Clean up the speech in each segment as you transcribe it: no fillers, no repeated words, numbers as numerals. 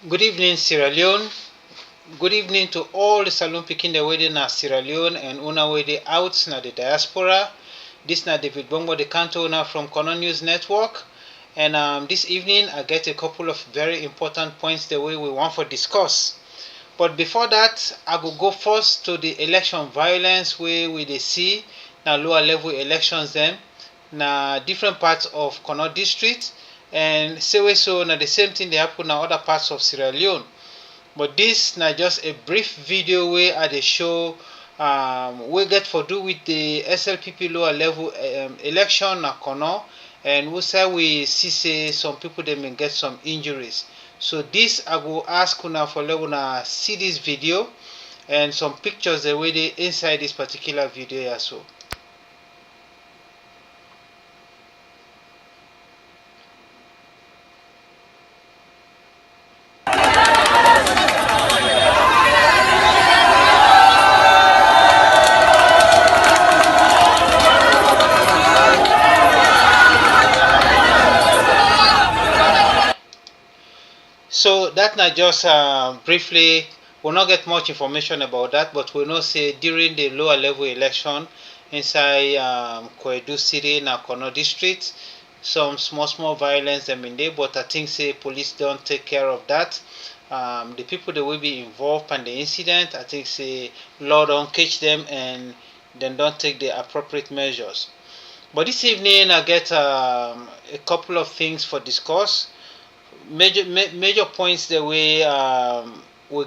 Good evening, Sierra Leone. Good evening to all the saloon picking the wedding na Sierra Leone and una wedding out na the diaspora. This na David Bongo, the canto owner from Kono News Network. And this evening, I get a couple of very important points the way we want to discuss. But before that, I will go first to the election violence where we dey see na lower level elections them na different parts of Kono district, and say so na the same thing they happen na other parts of Sierra Leone. But this na just a brief video where I dey show we get for do with the SLPP lower level election na Kono, and we say we see say some people they may get some injuries. So this I will ask una for let una see this video and some pictures the way they inside this particular video as well. So that na just briefly, we'll not get much information about that, but we know say during the lower level election inside Koedu City na Kono district, some small violence them in there, but I think say police don't take care of that. The people that will be involved in the incident, I think say law don't catch them and then don't take the appropriate measures. But this evening I get a couple of things for discuss. Major points that we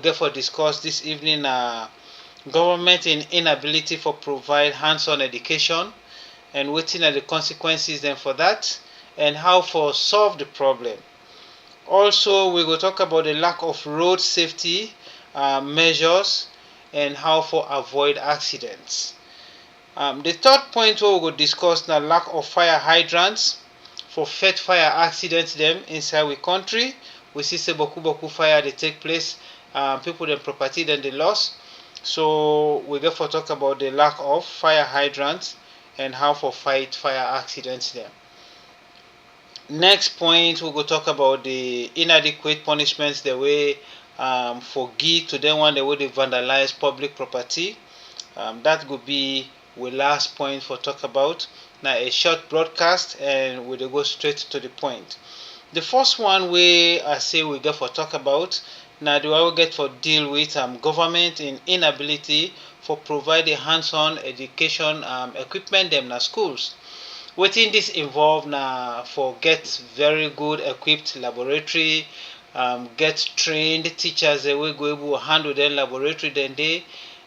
get for discuss this evening are government inability for provide hands-on education and waiting at the consequences then for that, and how for solve the problem. Also we will talk about the lack of road safety measures and how for avoid accidents. The third point we will discuss the lack of fire hydrants for fet fire accidents them inside we country. We see say boku fire they take place, people them property then they lost. So we therefore talk about the lack of fire hydrants and how for fight fire accidents them. Next point we go talk about the inadequate punishments the way for give to them one the way they vandalize public property. That could be we last point for talk about. Now a short broadcast and we'll go straight to the point. The first one we I say we get for talk about now do I get for deal with government in inability for provide a hands-on education equipment them na schools. Within this involve now for get very good equipped laboratory, get trained teachers that will go able to handle their laboratory then they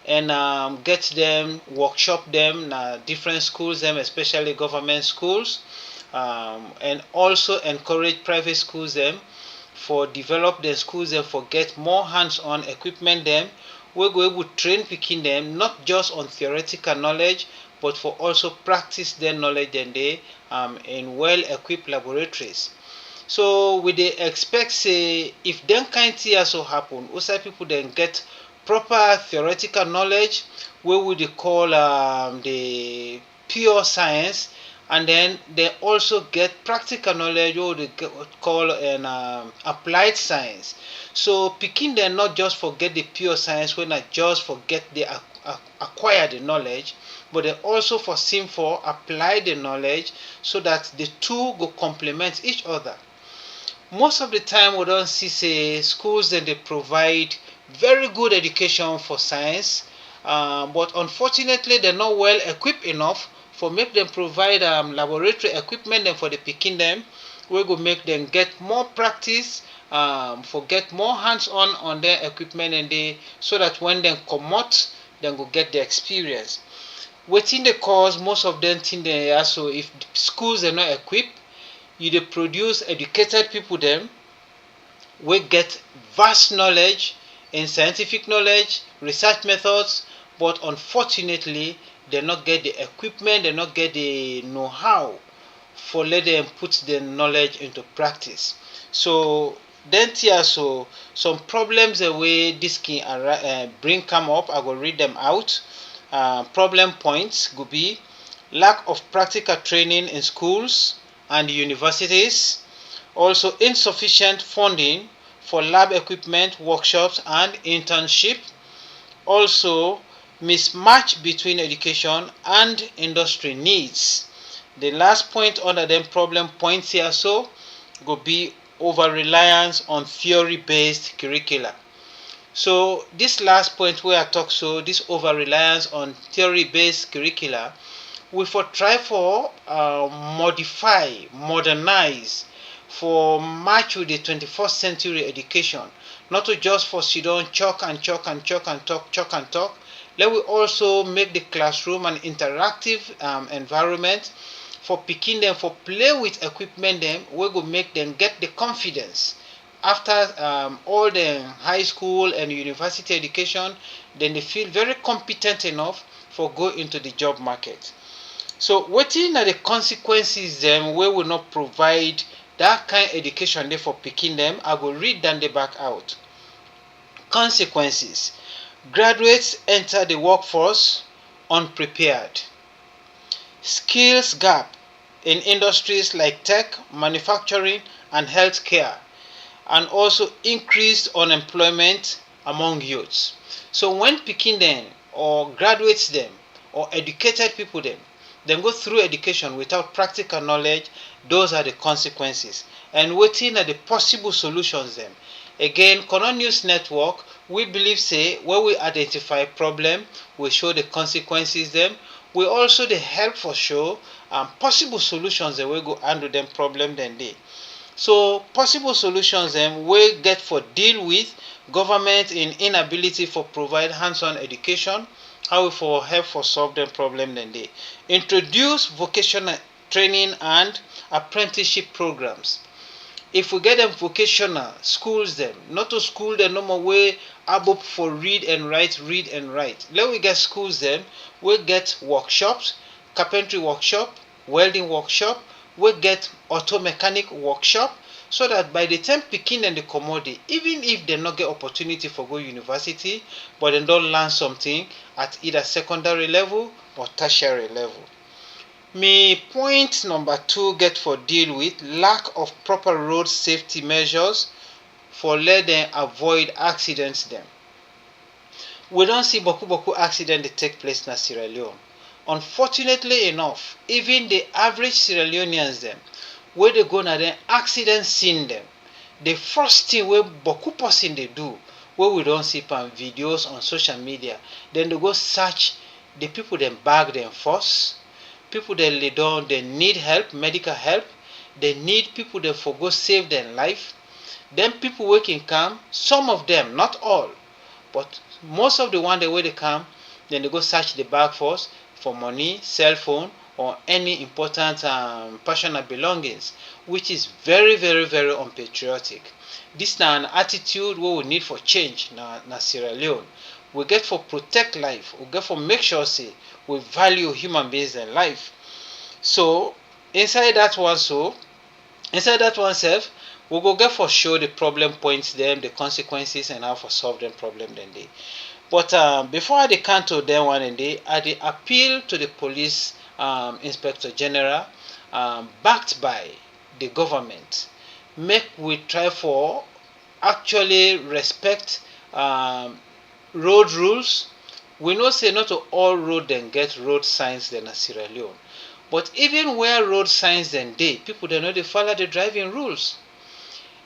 and get them workshop them different schools them especially government schools, and also encourage private schools them for develop their schools them for get more hands-on equipment them we go able to train picking them not just on theoretical knowledge but for also practice their knowledge and they in well-equipped laboratories. So we dey expect say if them kind thing also happen outside people then get proper theoretical knowledge wey we dey call the pure science, and then they also get practical knowledge wey we dey call an applied science. So pikin dem not just forget the pure science wey na just forget the acquire the knowledge, but they also for seem for apply the knowledge so that the two go complement each other. Most of the time we don see say schools dem dey provide very good education for science, but unfortunately they're not well equipped enough for make them provide laboratory equipment them for the pikin them we go make them get more practice, for get more hands-on their equipment and they so that when they come out then go get the experience. Within the cause most of them think they are so if schools are not equipped, you dey produce educated people them we get vast knowledge in scientific knowledge, research methods, but unfortunately they not get the equipment, they not get the know-how for let them put the knowledge into practice. So then here so some problems the way this can bring come up, I will read them out. Problem points could be lack of practical training in schools and universities, also insufficient funding for lab equipment, workshops, and internship. Also, mismatch between education and industry needs. The last point under them problem points here so go be over reliance on theory-based curricula. So this last point where I talk so this over reliance on theory-based curricula, we for try for modify, modernize for match with the 21st century education, not to just for sit down chalk and chalk and chalk and talk chalk and talk. Let we also make the classroom an interactive environment for picking them, for play with equipment them, we go make them get the confidence after all the high school and university education, then they feel very competent enough for go into the job market. So wetin are the consequences them wey will not provide that kind education there for picking them? I go read them the back out. Consequences: graduates enter the workforce unprepared. Skills gap in industries like tech, manufacturing, and healthcare, and also increased unemployment among youths. So when picking them or graduates them or educated people them go through education without practical knowledge, those are the consequences. And wetin are the possible solutions them? Again, Corona News Network, we believe say when we identify problem, we show the consequences them. We also the help for show possible solutions that we go handle them problem then they. So possible solutions then we get for deal with government in inability for provide hands-on education, how we for help for solve them problem then they. Introduce vocational training and apprenticeship programs. If we get them vocational schools them, not to school them no more way above for read and write. Let we get schools them, we get workshops, carpentry workshop, welding workshop, we get auto mechanic workshop, so that by the time picking and the commodity, even if they not get opportunity for go university, but they don't learn something at either secondary level or tertiary level. Me point number 2 get for deal with lack of proper road safety measures for let them avoid accidents them. We don't see boku accident that take place in Sierra Leone. Unfortunately enough, even the average Sierra Leoneans them, where they go na them accident scene them, the first thing where boku person they do, where we don't see on videos on social media, then they go search the people them bag them first. People that lay down, they need help, medical help. They need people that for go save their life. Then people working come, some of them, not all, but most of the one that way they come, then they go search the bag first for money, cell phone, or any important personal belongings, which is very, very, very unpatriotic. This is an attitude we will need for change na Sierra Leone. We get for protect life, we get for make sure say we value human beings and life. So inside that one self, we go get for show the problem points them, the consequences, and how for solve them problem then they. But before I can to them one and day, I dey appeal to the police inspector general, backed by the government, make we try for actually respect road rules. We know say not all road then get road signs then in Sierra Leone, but even where road signs then dey, people they know they follow the driving rules.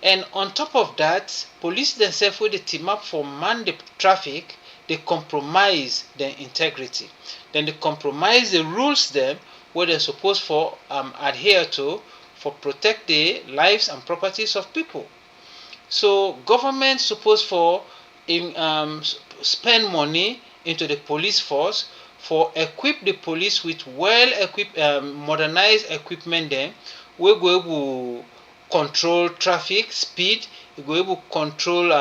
And on top of that, police themselves with the team up for man the traffic, they compromise their integrity. Then they compromise the rules them where they're supposed for adhere to for protect the lives and properties of people. So government supposed for spend money into the police force for equip the police with well equipped modernized equipment then we go able control traffic speed, we go able control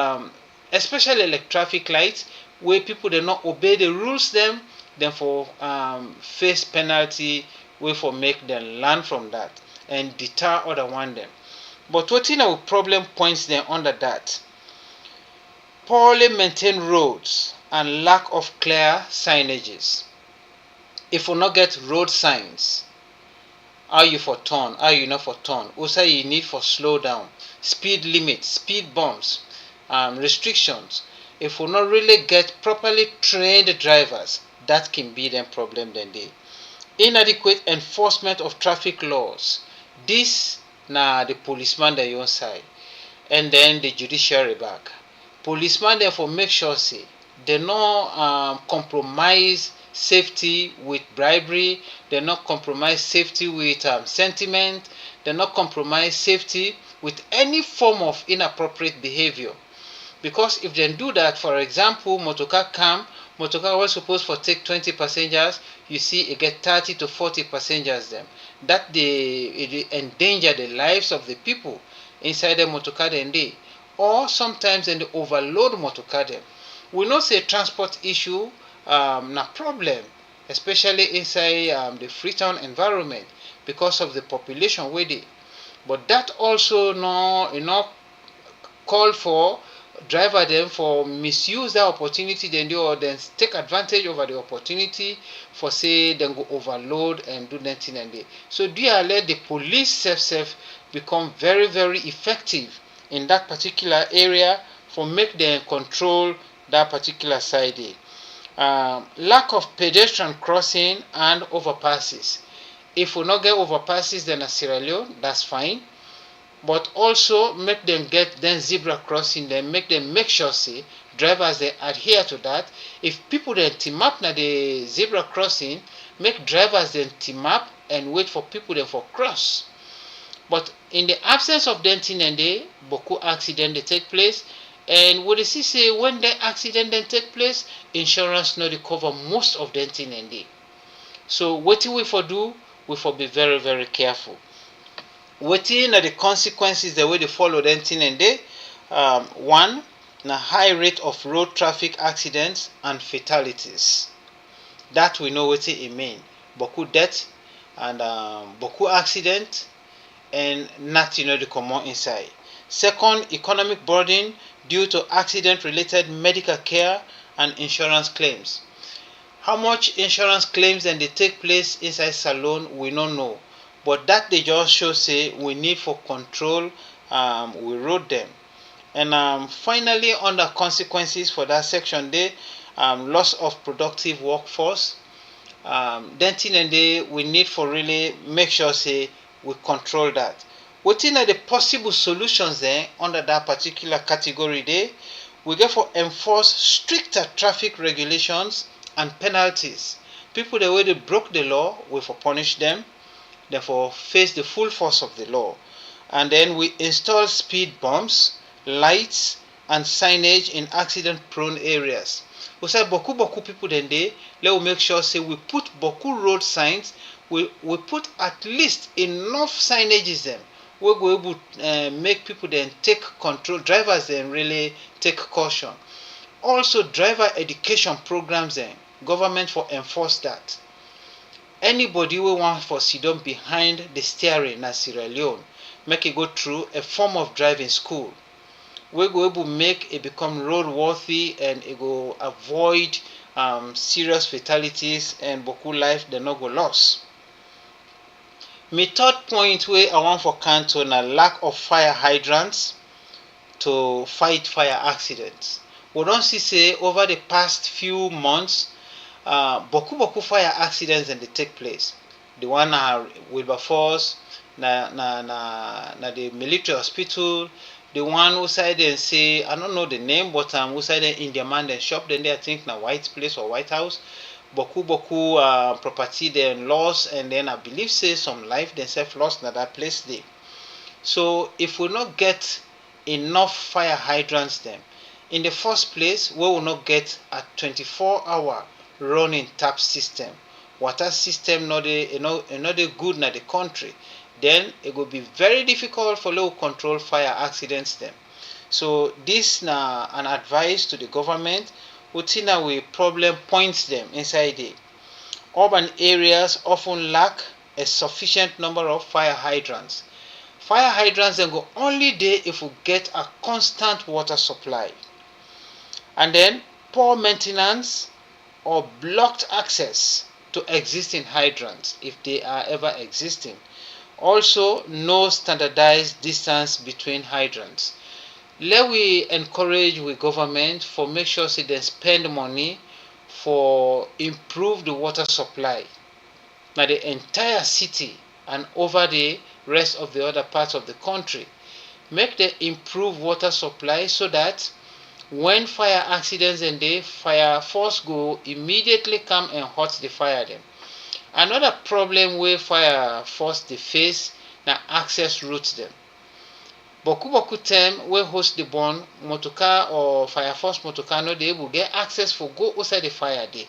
especially like traffic lights where people they not obey the rules them, then for face penalty way for make them learn from that and deter other one them. But what in our problem points them under that? Poorly maintained roads and lack of clear signages. If we not get road signs, how you for turn, how you not for turn, also you need for slow down, speed limit, speed bumps. restrictions, if we not really get properly trained drivers, that can be the problem then dey. Inadequate enforcement of traffic laws. This na the policeman dem own side, and then the judiciary back. Policeman therefore make sure say they no compromise safety with bribery, they not compromise safety with sentiment, they not compromise safety with any form of inappropriate behavior. Because if they do that, for example, motorcar come, motorcar was supposed to take 20 passengers, you see it get 30 to 40 passengers them. That it endanger the lives of the people inside the motorcar then they. Or sometimes then they overload motorcar them. We know say transport issue na problem, especially inside the Freetown environment because of the population where they. But that also no call for driver them for misuse that opportunity then do, or then take advantage over the opportunity for say then go overload and do nothing and they. So there let the police self become very effective in that particular area for make them control that particular side there. Lack of pedestrian crossing and overpasses. If we not get overpasses then a Sierra Leone, that's fine. But also make them get then zebra crossing, then make them make sure say drivers they adhere to that. If people then team up na the zebra crossing, make drivers then team up and wait for people then for cross. But in the absence of denting and they, beaucoup accident they take place, and what they see say when the accident then take place, insurance not cover most of denting and they. So what we for do, we for be very careful. Wetin are the consequences the way they follow denting and they? One, na high rate of road traffic accidents and fatalities. That we know wetin it mean. Beaucoup death and beaucoup accident and nothing the common inside. Second, economic burden due to accident-related medical care and insurance claims. How much insurance claims then they take place inside salon, we don't know. But that they just show say we need for control, we wrote them. And finally, under consequences for that section, they loss of productive workforce. Denting and they we need for really make sure say we control that. Within the possible solutions there under that particular category there, we get for enforce stricter traffic regulations and penalties. People the way they broke the law, we for punish them, therefore face the full force of the law. And then we install speed bumps, lights, and signage in accident-prone areas. We say beaucoup people then they let we make sure say we put beaucoup road signs. We put at least enough signages them. We go able make people then take control. Drivers then really take caution. Also driver education programs then government for enforce that. Anybody we want for sit down behind the steering na Sierra Leone, make it go through a form of driving school. We go able make it become roadworthy and it go avoid serious fatalities and beaucoup life they not go lost. My third point where I want for Canton na lack of fire hydrants to fight fire accidents. We don't see say over the past few months, beaucoup fire accidents and they take place. The one are Wilberforce, na the military hospital. The one who side and say I don't know the name, but who side in their man and shop then they I think na White Place or White House. Beaucoup property then lost, and then I believe say some life themselves lost na that place there. So if we not get enough fire hydrants them, in the first place we will not get a 24-hour running tap system. Water system not a good na the country. Then it will be very difficult for low control fire accidents them. So this na an advice to the government. Utina we problem points them inside it. Urban areas often lack a sufficient number of fire hydrants. Fire hydrants then go only there if we get a constant water supply. And then poor maintenance or blocked access to existing hydrants if they are ever existing. Also, no standardized distance between hydrants. Let we encourage we government for make sure say they spend money for improve the water supply na the entire city and over the rest of the other parts of the country. Make them improve water supply so that when fire accidents and the fire force go immediately come and hot the fire them. Another problem where fire force dey face na access routes them. Boku boku time wey host the burn, motorcar or fire force motorcar no dey able get access for go outside the fire dey.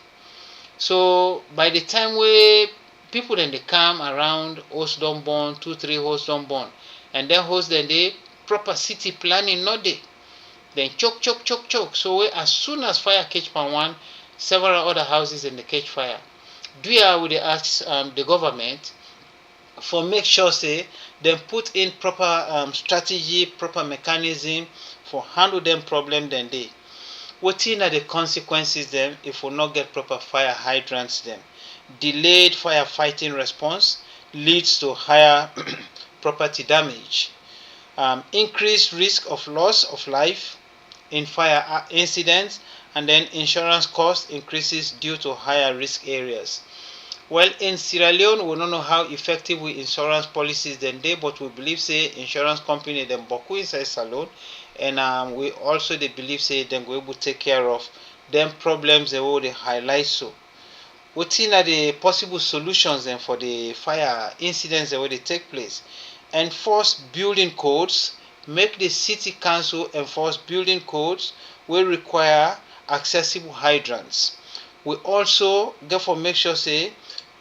So by the time wey people then they come around, host don burn, 2-3 host don burn, and then host then dey proper city planning no dey. Then choke. So as soon as fire catch pan one, several other houses in the catch fire. Do ya we dey ask the government for make sure say dem put in proper strategy, proper mechanism for handle them problem then dey. Wetin are the consequences then if we not get proper fire hydrants then? Delayed firefighting response leads to higher property damage. Increased risk of loss of life in fire incidents, and then insurance cost increases due to higher risk areas. Well, in Sierra Leone, we don't know how effective we insurance policies then dey, but we believe say insurance company them boku inside salon, and we also they believe say them go able to take care of them problems they will highlight so. Wetin are the possible solutions then for the fire incidents that will take place? Enforce building codes. Make the city council enforce building codes will require accessible hydrants. We also therefore make sure say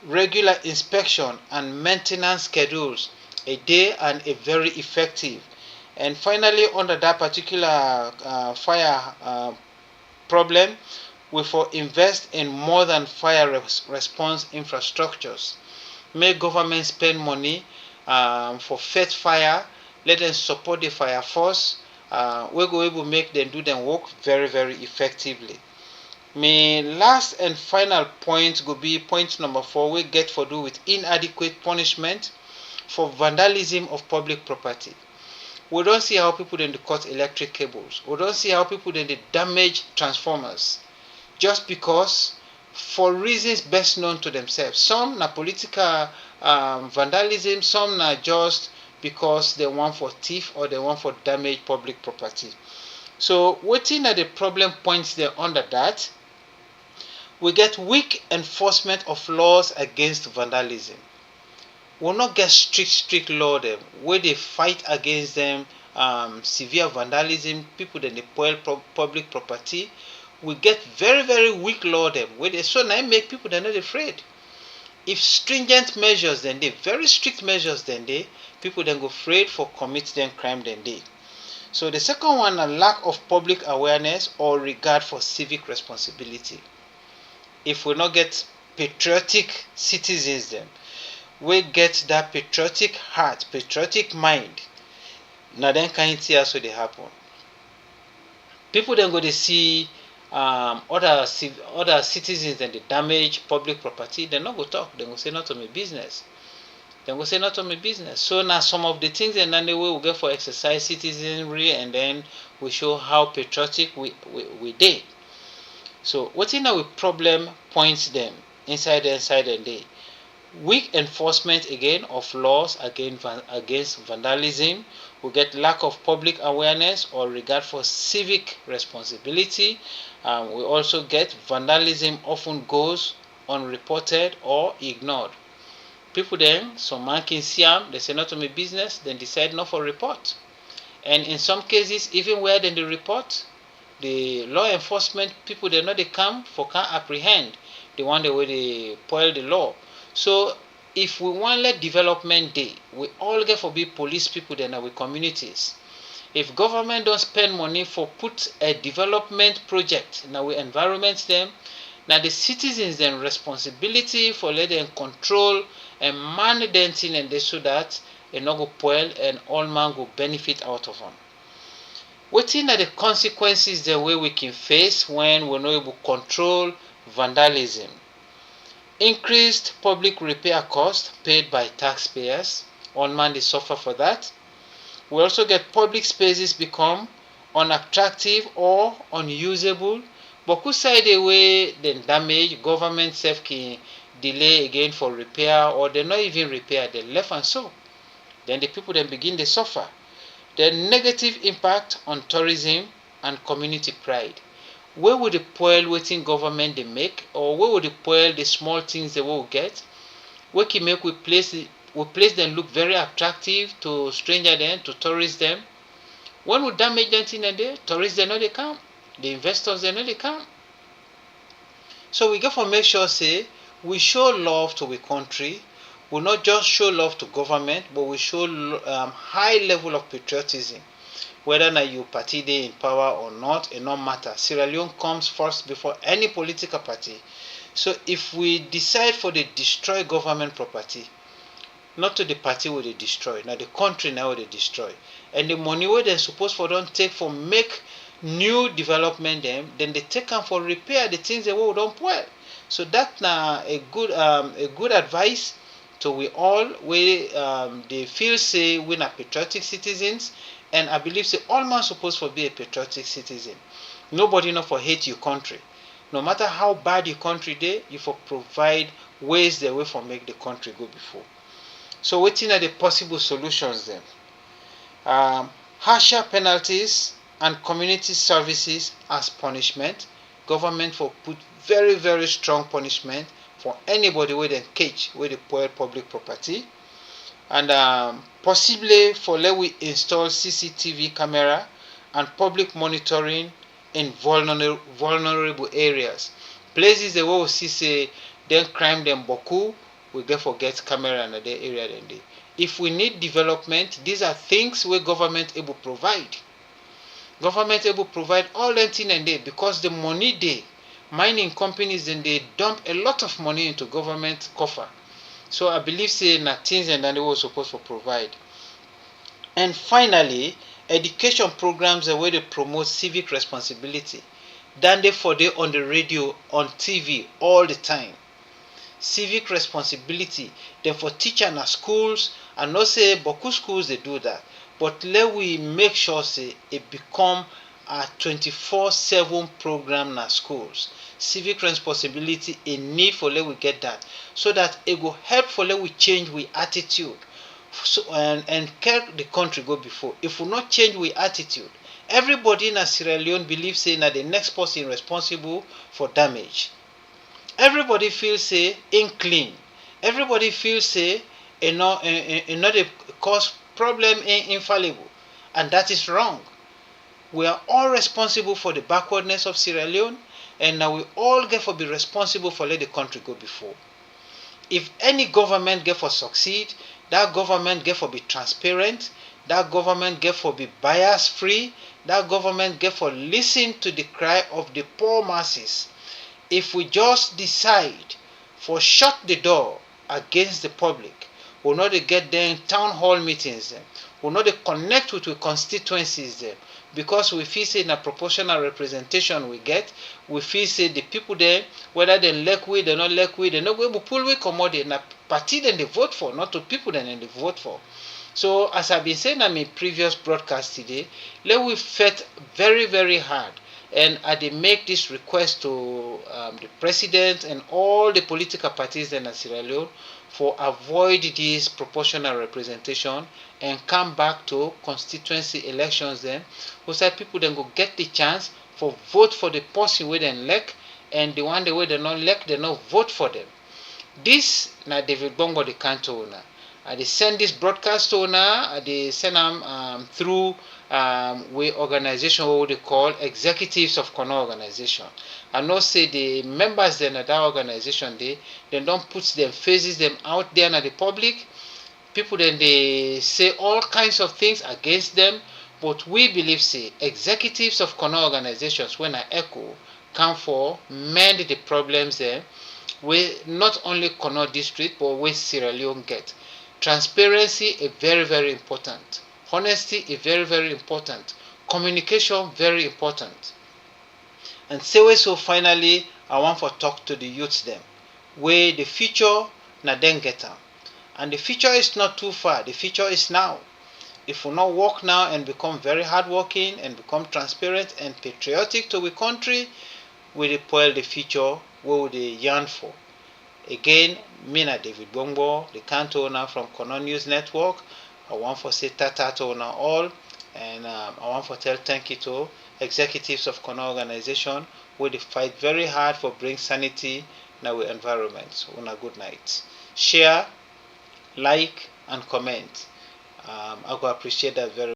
regular inspection and maintenance schedules a day and a very effective. And finally, under that particular fire problem, we for invest in more than fire response infrastructures. Make government spend money for fight fire. Let them support the fire force. We go able make them do them work very effectively. My last and final point go be point number 4. We get for do with inadequate punishment for vandalism of public property. We don't see how people then cut electric cables. We don't see how people then damage transformers just because for reasons best known to themselves. Some na political vandalism, some na just because they want for thief or they want for damage public property. So wetin are the problem points there under that? We get weak enforcement of laws against vandalism. We will not get strict law them where they fight against them severe vandalism, people then they spoil public property. We get very weak law them where they so now make people they're not afraid. If stringent measures then they very strict measures then they people then go afraid for commit them crime then they. So the second one, a lack of public awareness or regard for civic responsibility. If we not get patriotic citizens then we get that patriotic heart, patriotic mind, now then kind see how so they happen. People then go to see other citizens and they damage public property, they not go talk, they go say not to my business. They go say not to my business. So now some of the things and then the way we get for exercise citizenry and then we show how patriotic we did. So what in our problem points them inside and they weak enforcement again of laws against vandalism. We get lack of public awareness or regard for civic responsibility. We also get vandalism often goes unreported or ignored. People then, some man can see them, they say not to my business, then decide not for report. And in some cases, even where then they report, the law enforcement people they know they come for can apprehend the one the way they spoil the law. So if we want let development day, we all get for be police people then with communities. If government don't spend money for put a development project in our environment them, now the citizens then responsibility for let them control and manage them thing and they so that they not go spoil and all man go benefit out of them. Wetin are the consequences the way we can face when we're not able to control vandalism? Increased public repair costs paid by taxpayers. All man they suffer for that. We also get public spaces become unattractive or unusable. But who side away then damage government self can delay again for repair, or they not even repair, they left and so. Then the people then begin to suffer. The negative impact on tourism and community pride. Where would the spoil waiting government they make, or where would the spoil the small things they will get? Where can make we place them look very attractive to stranger them, to tourists them. When would damage them in a day? Tourists they know they come. The investors they know they come. So we get to make sure say we show love to the country. We not just show love to government, but we show high level of patriotism. Whether na you party dey in power or not, it no matter. Sierra Leone comes first before any political party. So if we decide for the destroy government property, not to the party wey dey destroy, na the country now wey dey destroy. And the money wey dem suppose for don take for make new development dem, then they take am for repair the things dem wey we don spoil. So that na a good advice to we all wey dey feel say we na patriotic citizens. And I believe say all man suppose for be a patriotic citizen. Nobody not for hate your country. No matter how bad your country dey, you for provide ways the way for make the country go before. So wetin are the possible solutions then? Harsher penalties and community services as punishment. Government for put very very strong punishment for anybody wey dem catch wey dey spoil public property. And possibly for let we install CCTV camera and public monitoring in vulnerable areas. Places the way we see say then crime them boku, we get forget camera in the area then dey. If we need development, these are things where government able provide. Government able provide all them thing and they, because the money they mining companies then they dump a lot of money into government coffer. So I believe say na things and that they were supposed to provide. And finally, education programs are where they promote civic responsibility. Than they for they on the radio, on TV all the time. Civic responsibility. Then for teacher na schools, and not say boku schools they do that. But let we make sure say it become a 24/7 program na schools. Civic responsibility a need for let we get that, so that it will help for let we change we attitude. So and carry the country go before. If we not change we attitude, everybody in Sierra Leone believes say na the next person responsible for damage. Everybody feels say clean. Everybody feels say not a cause problem infallible, and that is wrong. We are all responsible for the backwardness of Sierra Leone, and now we all get for be responsible for let the country go before. If any government get for succeed, that government get for be transparent, that government get for be bias free, that government get for listen to the cry of the poor masses. If we just decide for shut the door against the public, we'll not get them town hall meetings them, we'll not connect with the constituencies them, because we feel say in a proportional representation we get, we feel say the people there, whether they like we, they not like we, they not going to pull we commodity na party then they vote for, not to people then they vote for. So as I've been saying in my previous broadcast today, let we fight very very hard. And I did make this request to the president and all the political parties in Sierra Leone for avoid this proportional representation and come back to constituency elections then, so people then go get the chance for vote for the person where they elect, and the one the way they not elect, they not vote for them. This na David Bongo the canto owner. I dey send this broadcast to una, I dey send them through we organization what they call executives of Kono organization. I know say the members then of that organization they don't put them faces them out there in the public. People then they say all kinds of things against them, but we believe say executives of Kono organizations when I echo come for mend the problems there. We not only Kono district but we Sierra Leone get. Transparency is very very important. Honesty is very very important. Communication very important. And so finally I want to talk to the youths them, where the future na then get them. And the future is not too far. The future is now. if we not work now and become very hardworking and become transparent and patriotic to our country, we dey spoil the future wey we dey yearn for. Again, me na David Gbongbo, the canto owner from Kono News Network. I want to say tata to una all, and I want to tell thank you to executives of Kono organization wey dey fight very hard for bring sanity in our environment. Una good night. Share, like, and comment. I go appreciate that very